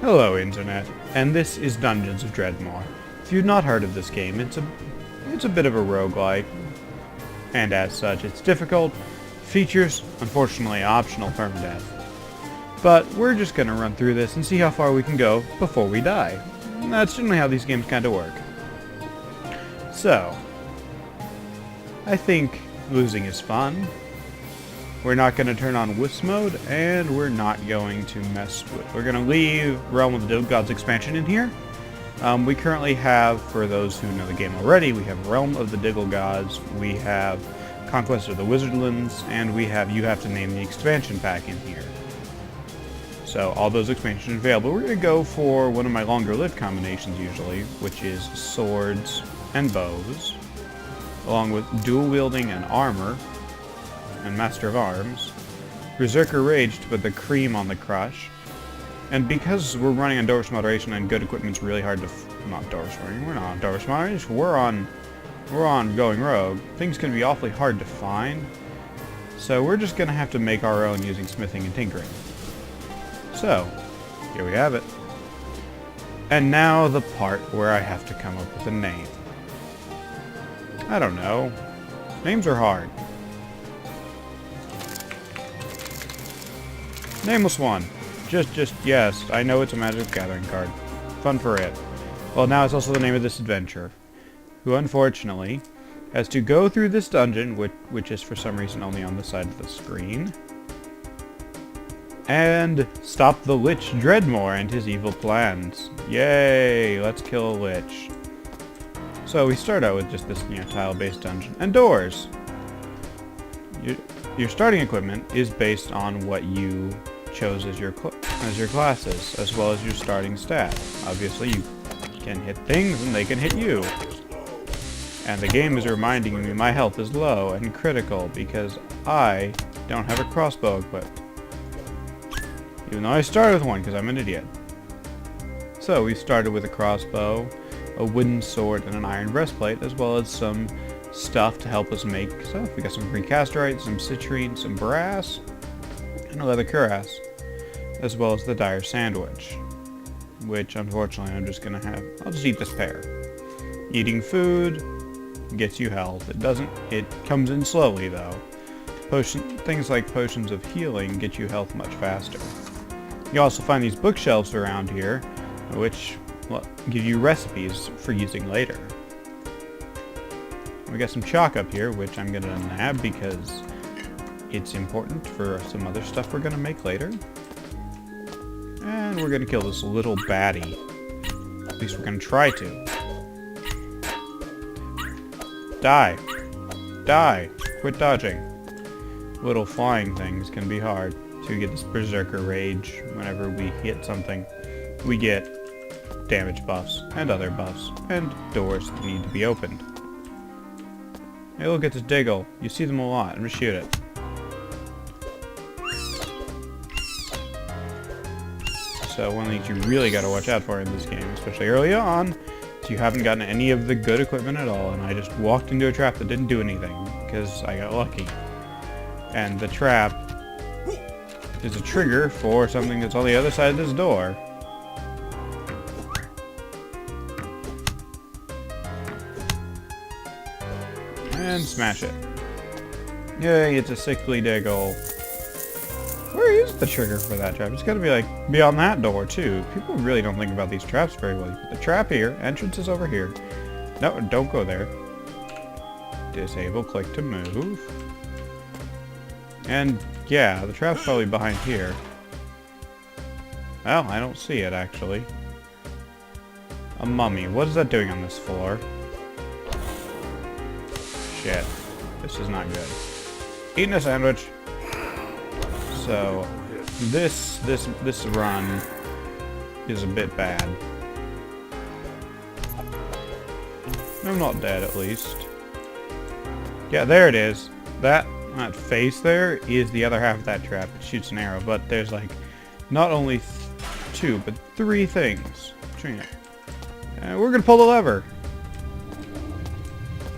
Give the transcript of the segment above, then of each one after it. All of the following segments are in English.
Hello, Internet, and this is Dungeons of Dredmor. If you've not heard of this game, it's a bit of a roguelike, and as such, it's difficult, features, unfortunately, optional permadeath. But we're just gonna run through this and see how far we can go before we die. And that's generally how these games kinda work. So, I think losing is fun. We're not going to turn on Wisp mode, and we're not going to mess with... We're going to leave Realm of the Diggle Gods expansion in here. We currently have, for those who know the game already, we have Realm of the Diggle Gods, we have Conquest of the Wizardlands, and we have You Have to Name the expansion pack in here. So all those expansions are available. We're going to go for one of my longer lived combinations usually, which is swords and bows, along with dual wielding and armor, and Master of Arms, Berserker Rage to put the cream on the crush, and because we're running on Doris Moderation and good equipment's really hard to not Doris Moderation, we're not on Doris Moderation, we're on Going Rogue, things can be awfully hard to find, so we're just gonna have to make our own using smithing and tinkering. So, here we have it. And now the part where I have to come up with a name. I don't know. Names are hard. Nameless one. Yes, I know it's a Magic the Gathering card. Fun for it. Well, now it's also the name of this adventurer, who unfortunately has to go through this dungeon, which is for some reason only on the side of the screen, and stop the Lich Dredmor and his evil plans. Yay! Let's kill a Lich. So we start out with just this, tile-based dungeon. And doors! Your starting equipment is based on what you chose as your classes, as well as your starting stat. Obviously, you can hit things, and they can hit you. And the game is reminding me my health is low and critical, because I don't have a crossbow equipped. Even though I started with one, because I'm an idiot. So, we started with a crossbow, a wooden sword, and an iron breastplate, as well as some stuff to help us make stuff. We got some free casterite, some citrine, some brass, and a leather cuirass, as well as the dire sandwich, which unfortunately I'm just gonna have. I'll just eat this pear. Eating food gets you health. It comes in slowly though. Things like potions of healing get you health much faster. You also find these bookshelves around here, which give you recipes for using later. We got some chalk up here, which I'm gonna nab because it's important for some other stuff we're gonna make later. And we're gonna kill this little baddie. At least we're gonna try to. Die! Die! Quit dodging. Little flying things can be hard. So we get this Berserker Rage whenever we hit something. We get damage buffs, and other buffs, and doors that need to be opened. Hey, look at this Diggle. You see them a lot. I'm gonna shoot it. So one of the things you really gotta watch out for in this game, especially early on, is you haven't gotten any of the good equipment at all, and I just walked into a trap that didn't do anything, because I got lucky. And the trap is a trigger for something that's on the other side of this door. And smash it. Yay, it's a sickly Diggle. Where is the trigger for that trap? It's gotta be like beyond that door too. People really don't think about these traps very well. You put the trap here, entrance is over here. No, don't go there. Disable, click to move. And yeah, the trap's probably behind here. Well, I don't see it actually. A mummy. What is that doing on this floor? Shit. This is not good. Eating a sandwich. So, this run is a bit bad. I'm not dead, at least. Yeah, there it is. That face there is the other half of that trap. It shoots an arrow, but there's like not only two, but three things. We're gonna pull the lever.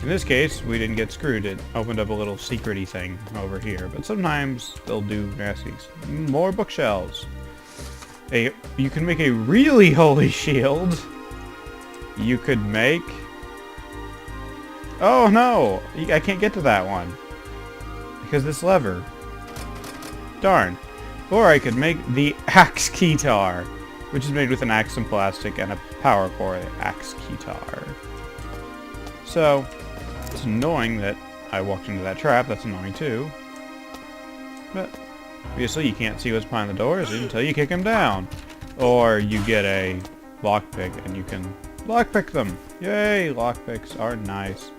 In this case, we didn't get screwed. It opened up a little secret-y thing over here. But sometimes they'll do nasties. More bookshelves. You can make a really holy shield. You could make... Oh no! I can't get to that one. Because this lever. Darn. Or I could make the axe keytar, which is made with an axe and plastic and a power core, the axe keytar. So, it's annoying that I walked into that trap. That's annoying too. But, obviously you can't see what's behind the doors until you kick them down. Or you get a lockpick and you can lockpick them. Yay! Lockpicks are nice.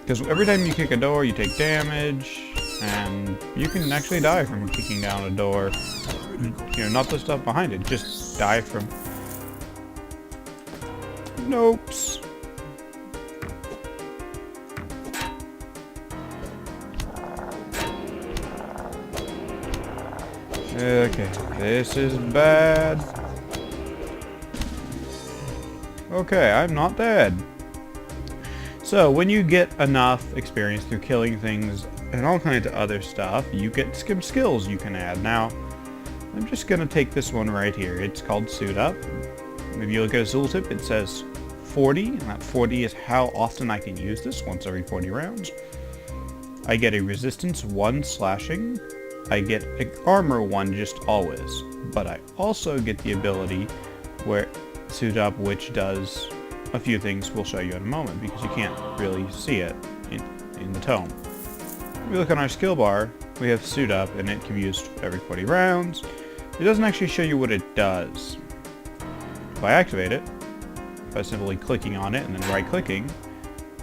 Because every time you kick a door, you take damage, and you can actually die from kicking down a door. You know, not the stuff behind it, just die from... Nopes. Okay, this is bad. Okay, I'm not dead. So, when you get enough experience through killing things and all kinds of other stuff, you get some skills you can add. Now, I'm just going to take this one right here. It's called Suit Up. If you look at a tooltip, it says 40, and that 40 is how often I can use this, once every 40 rounds. I get a resistance 1 slashing. I get an armor 1 just always. But I also get the ability where Suit Up, which does a few things we'll show you in a moment, because you can't really see it in the tome. If we look on our skill bar, we have Suit Up, and it can be used every 40 rounds. It doesn't actually show you what it does. If I activate it, by simply clicking on it and then right-clicking,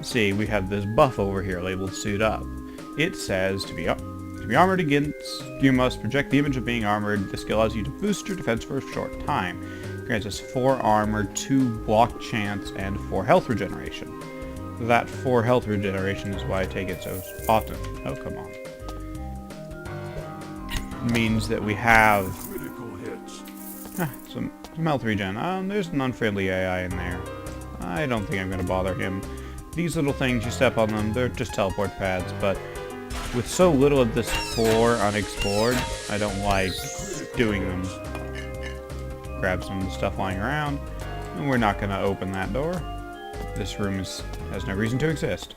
see, we have this buff over here labeled Suit Up. It says, to be armored against, you must project the image of being armored. This skill allows you to boost your defense for a short time. Grants us 4 armor, 2 block chance, and 4 health regeneration. That 4 health regeneration is why I take it so often. Oh, come on. Means that we have some health regen. There's an unfriendly AI in there. I don't think I'm going to bother him. These little things, you step on them, they're just teleport pads, but with so little of this floor unexplored, I don't like doing them. Grab some of the stuff lying around, and we're not going to open that door. This room has no reason to exist.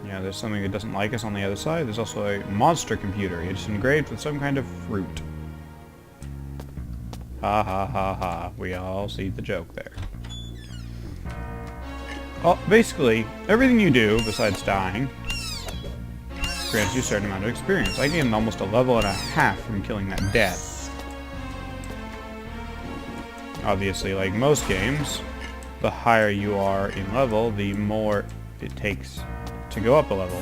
Yeah, there's something that doesn't like us on the other side. There's also a monster computer. It's engraved with some kind of fruit. Ha ha ha ha. We all see the joke there. Well, basically, everything you do, besides dying, grants you a certain amount of experience. I gained almost a level and a half from killing that death. Obviously, like most games, the higher you are in level, the more it takes to go up a level.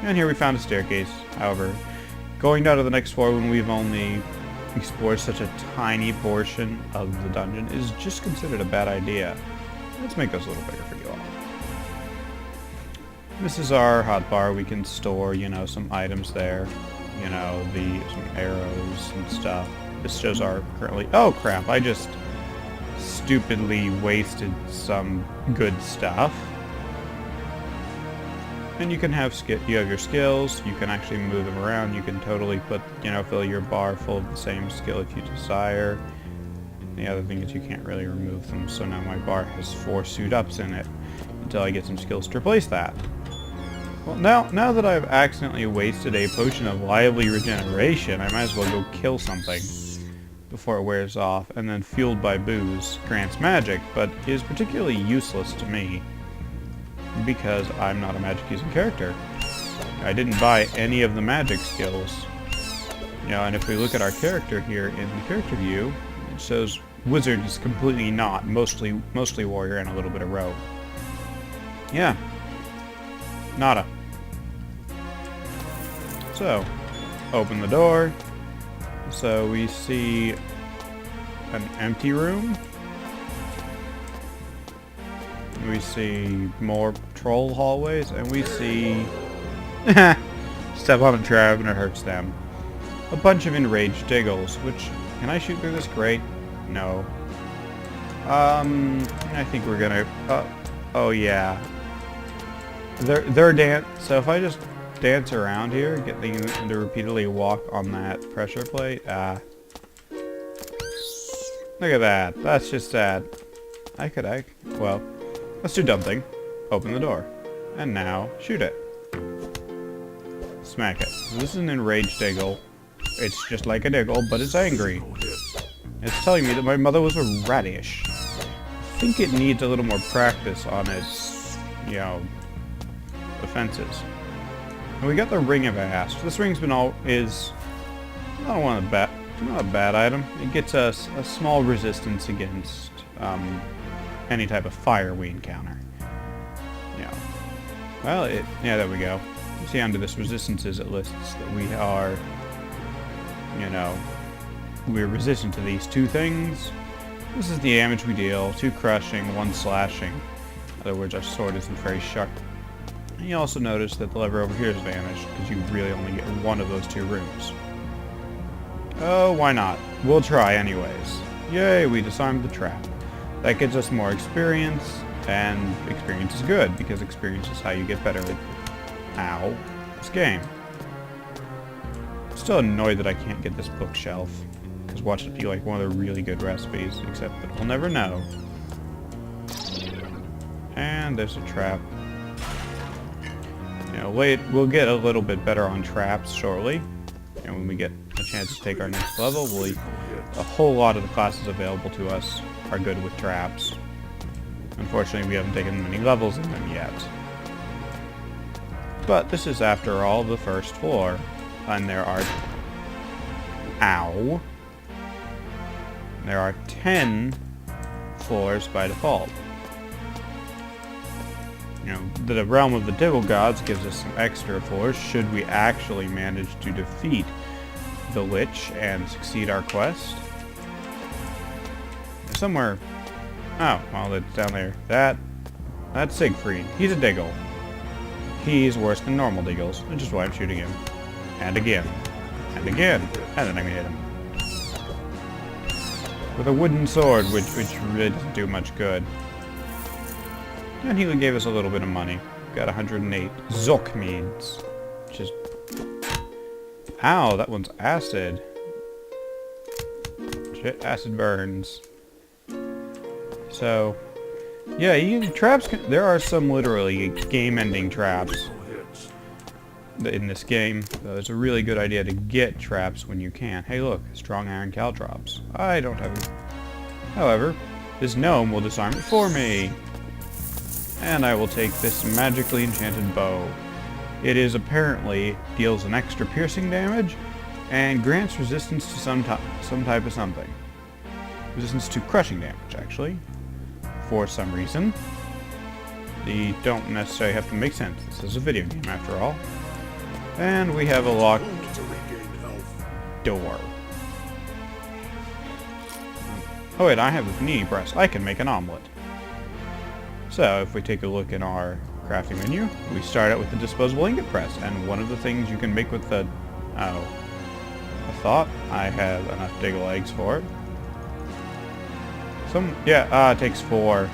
And here we found a staircase. However, going down to the next floor when we've only explored such a tiny portion of the dungeon is just considered a bad idea. Let's make this a little bigger for you all. This is our hotbar. We can store, you know, some items there. You know, some arrows and stuff. This shows our currently... Oh crap, I just stupidly wasted some good stuff. And you can have you have your skills, you can actually move them around, you can totally put, you know, fill your bar full of the same skill if you desire. And the other thing is you can't really remove them, so now my bar has 4 Suit Ups in it until I get some skills to replace that. Well, now that I've accidentally wasted a potion of lively regeneration, I might as well go kill something before it wears off. And then Fueled by Booze grants magic, but is particularly useless to me because I'm not a magic using character. I didn't buy any of the magic skills. You know, and if we look at our character here in the character view, it shows wizard is completely not, mostly warrior and a little bit of rogue. Yeah. Nada. So, open the door. So we see an empty room. We see more troll hallways, and we see... step on a trap and it hurts them. A bunch of enraged diggles, which... Can I shoot through this grate? No. I think we're gonna... oh yeah. They're so if I just dance around here, get them to repeatedly walk on that pressure plate, Look at that. That's just sad. Well, let's do dumb thing. Open the door. And now, shoot it. Smack it. So this is an enraged Diggle. It's just like a Diggle, but it's angry. It's telling me that my mother was a radish. I think it needs a little more practice on its, defenses. And we got the Ring of Ast. This ring's is not a bad item. It gets us a small resistance against any type of fire we encounter. Well, there we go. You see under this resistances it lists that we are, we're resistant to these 2 things. This is the damage we deal, 2 crushing, 1 slashing. In other words, our sword isn't very sharp. And you also notice that the lever over here is vanished, because you really only get one of those 2 rooms. Oh, why not? We'll try anyways. Yay, we disarmed the trap. That gives us more experience, and experience is good, because experience is how you get better at this game. I'm still annoyed that I can't get this bookshelf, because watch it be like one of the really good recipes, except that we'll never know. And there's a trap. We'll get a little bit better on traps shortly. And when we get a chance to take our next level, a whole lot of the classes available to us are good with traps. Unfortunately, we haven't taken many levels in them yet. But this is, after all, the first floor. And there are... There are 10 floors by default. The realm of the Diggle Gods gives us some extra floors should we actually manage to defeat the Lich and succeed our quest. Somewhere... Oh, well, it's down there. That's Siegfried. He's a Diggle. He's worse than normal Diggles, which is why I'm shooting him. And again. And again. And then I'm gonna hit him. With a wooden sword, which really doesn't do much good. And he gave us a little bit of money. Got 108 Zokmeads. Which is... Ow, that one's acid. Shit, acid burns. So... Yeah, traps there are some literally game-ending traps in this game. So it's a really good idea to get traps when you can. Hey look, strong iron caltrops. I don't have it. However, this gnome will disarm it for me. And I will take this magically enchanted bow. It is apparently deals an extra piercing damage and grants resistance to some type of something. Resistance to crushing damage, actually. For some reason. They don't necessarily have to make sense. This is a video game after all. And we have a locked door. Oh wait, I have the panini press. I can make an omelet. So if we take a look in our crafting menu, we start out with the disposable ingot press. And one of the things you can make with the... Oh. I thought I had enough Diggle eggs for it. It takes 4.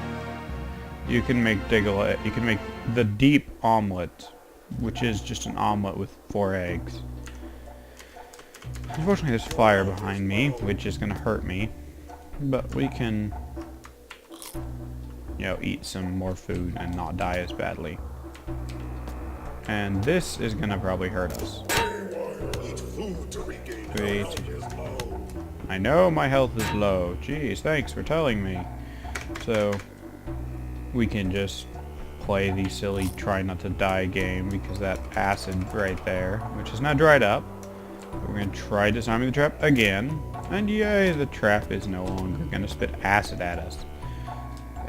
You can make you can make the deep omelet, which is just an omelet with 4 eggs. Unfortunately, there's fire behind me, which is going to hurt me. But we can, eat some more food and not die as badly. And this is going to probably hurt us. Wait. I know my health is low. Jeez, thanks for telling me. So, we can just play the silly try not to die game because that acid right there, which is now dried up. We're going to try disarming the trap again. And yay, the trap is no longer going to spit acid at us.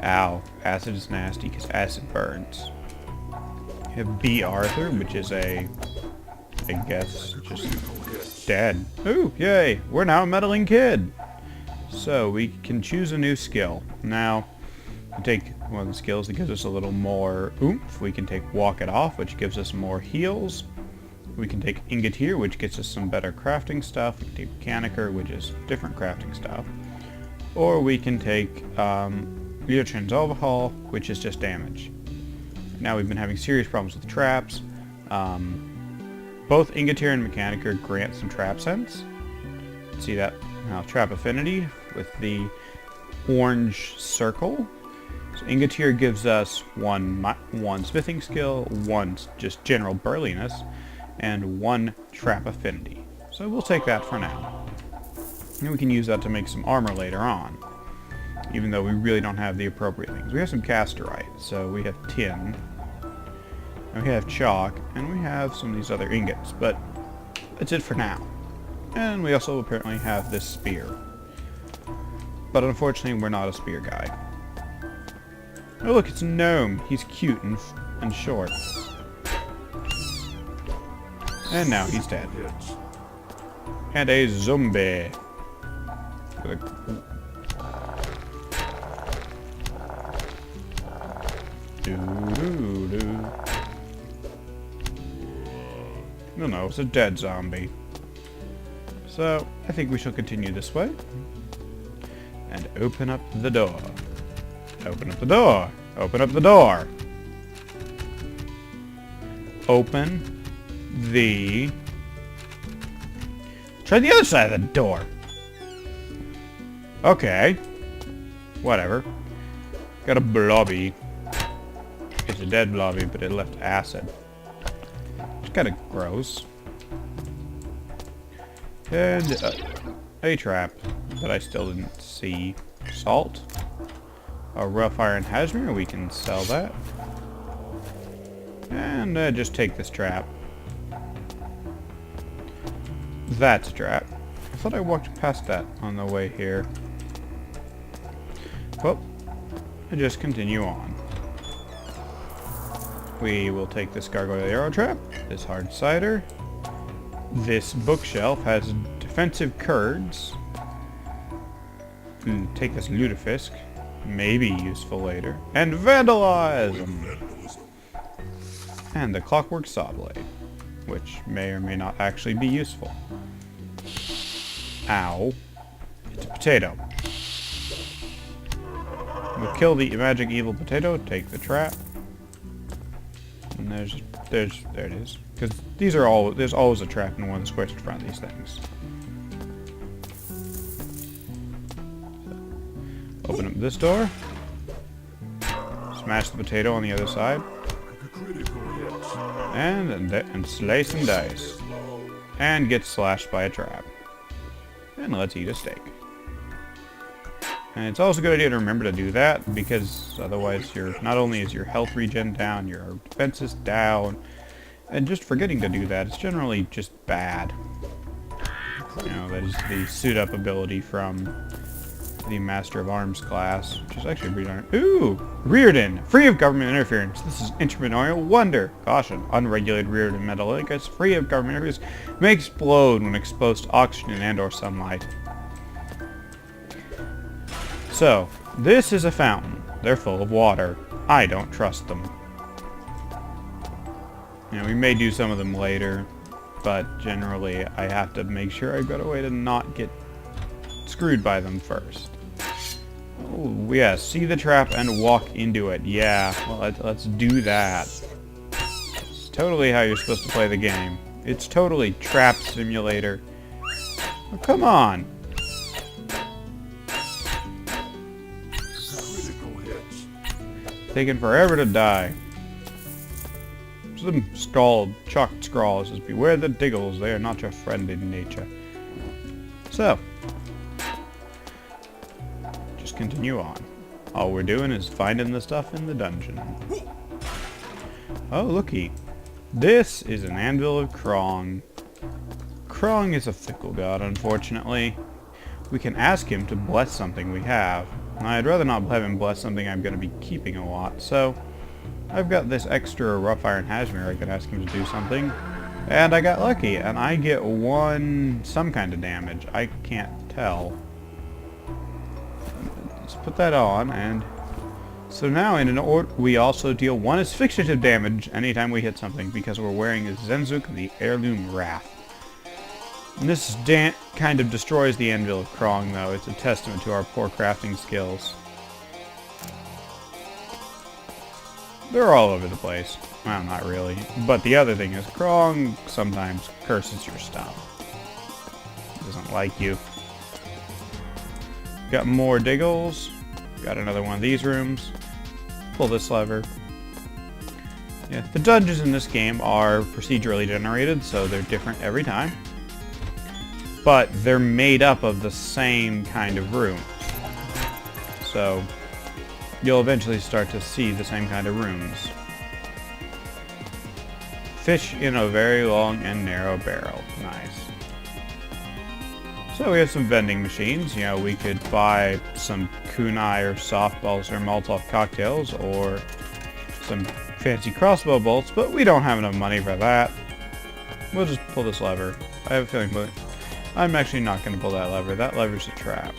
Ow. Acid is nasty because acid burns. We have B. Arthur, which is I guess, just dead. Ooh, yay. We're now a meddling kid. So, we can choose a new skill. Now, we take one of the skills that gives us a little more oomph. We can take Walk It Off, which gives us more heals. We can take Ingoteer, which gets us some better crafting stuff. We can take Mechanicer, which is different crafting stuff. Or we can take Leotrin's Overhaul, which is just damage. Now we've been having serious problems with traps. Both Ingoteer and Mechanicer grant some trap sense. See that Now, trap affinity with the orange circle. So Ingotier gives us one smithing skill, one just general burliness, and one trap affinity. So we'll take that for now. And we can use that to make some armor later on, even though we really don't have the appropriate things. We have some casterite, so we have tin, and we have chalk, and we have some of these other ingots, but that's it for now. And we also apparently have this spear. But unfortunately, we're not a spear guy. Oh look, it's a gnome. He's cute and short. And now he's dead. And a zombie. No, it's a dead zombie. So, I think we shall continue this way. And open up the door. Open up the door. Open up the door. Open the... Try the other side of the door. Okay. Whatever. Got a blobby. It's a dead blobby, but it left acid. It's kind of gross. And a trap that I still didn't see. Salt. A rough iron hazmir, we can sell that. And just take this trap. That's a trap. I thought I walked past that on the way here. Well, I just continue on. We will take this gargoyle arrow trap, this hard cider. This bookshelf has defensive curds. Take this lutefisk. Maybe useful later. And vandalism! And the clockwork saw blade, which may or may not actually be useful. Ow. It's a potato. We'll kill the magic evil potato, take the trap. And there it is. Because there's always a trap in one of the squares in front of these things. Open up this door. Smash the potato on the other side. And slice and dice. And get slashed by a trap. And let's eat a steak. And it's also a good idea to remember to do that, because otherwise not only is your health regen down, your defense is down, and just forgetting to do that is generally just bad. You know, that is the suit up ability from the Master of Arms class, which is actually Rearden. Ooh! Rearden! Free of government interference. This is entrepreneurial wonder. Caution. Unregulated Rearden metallicus, free of government interference, may explode when exposed to oxygen and or sunlight. So, this is a fountain. They're full of water. I don't trust them. You know, we may do some of them later, but generally I have to make sure I've got a way to not get screwed by them first. Oh, yeah, see the trap and walk into it. Yeah, well, let's do that. It's totally how you're supposed to play the game. It's totally trap simulator. Oh, come on. Taking forever to die. Some chalked scrawl says, beware the diggles, they are not your friend in nature. So, just continue on. All we're doing is finding the stuff in the dungeon. Oh, looky. This is an anvil of Krong. Krong is a fickle god, unfortunately. We can ask him to bless something we have. I'd rather not have him bless something I'm going to be keeping a lot, so I've got this extra rough iron hazmir. I could ask him to do something, and I got lucky, and I get some kind of damage. I can't tell. Let's put that on, and so now in an order, we also deal 1 asphyxiative damage anytime we hit something, because we're wearing a Zenzuk, the Heirloom Wrath. And this kind of destroys the Anvil of Krong, though. It's a testament to our poor crafting skills. They're all over the place. Well, not really. But the other thing is, Krong sometimes curses your stuff. Doesn't like you. got more diggles. Got another one of these rooms. Pull this lever. Yeah, the dungeons in this game are procedurally generated, so they're different every time. But they're made up of the same kind of room. So you'll eventually start to see the same kind of rooms. Fish in a very long and narrow barrel. Nice. So we have some vending machines. You know, we could buy some kunai or softballs or Molotov cocktails or some fancy crossbow bolts, but we don't have enough money for that. We'll just pull this lever. I have a feeling, but I'm actually not going to pull that lever. That lever's a trap.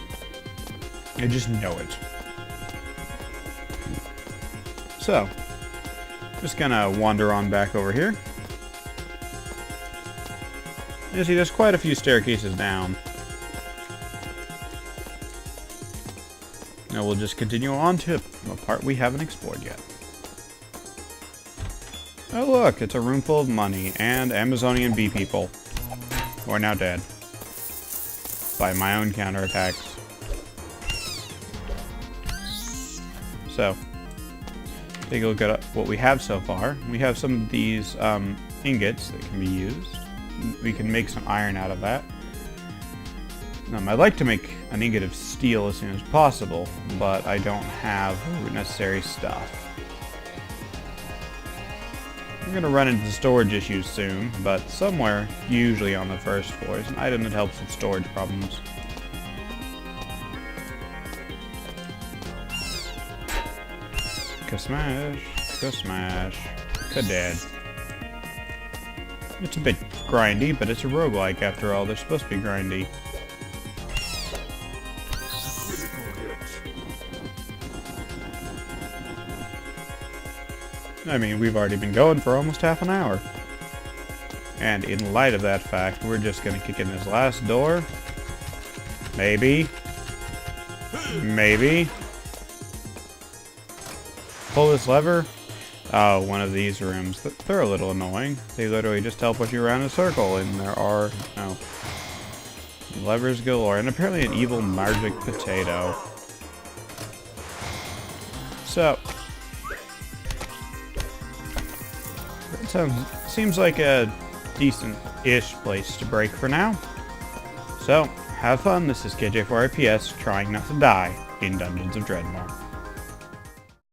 I just know it. So, just gonna wander on back over here. You see, there's quite a few staircases down. Now we'll just continue on to a part we haven't explored yet. Oh look, it's a room full of money and Amazonian bee people, who are now dead by my own counterattacks. So, take a look at what we have so far. We have some of these ingots that can be used. We can make some iron out of that. I'd like to make an ingot of steel as soon as possible, but I don't have the necessary stuff. We're going to run into storage issues soon, but somewhere, usually on the first floor, is an item that helps with storage problems. Ka-smash, ka-smash, ka-dead. It's a bit grindy, but it's a roguelike after all. They're supposed to be grindy. I mean, we've already been going for almost half an hour. And in light of that fact, we're just gonna kick in this last door. Maybe. Maybe. Pull this lever. Oh, one of these rooms. They're a little annoying. They literally just teleport you around in a circle, and there are no levers galore, and apparently an evil magic potato. So, that seems like a decent-ish place to break for now. So, have fun. This is KJ4IPS, trying not to die in Dungeons of Dredmor.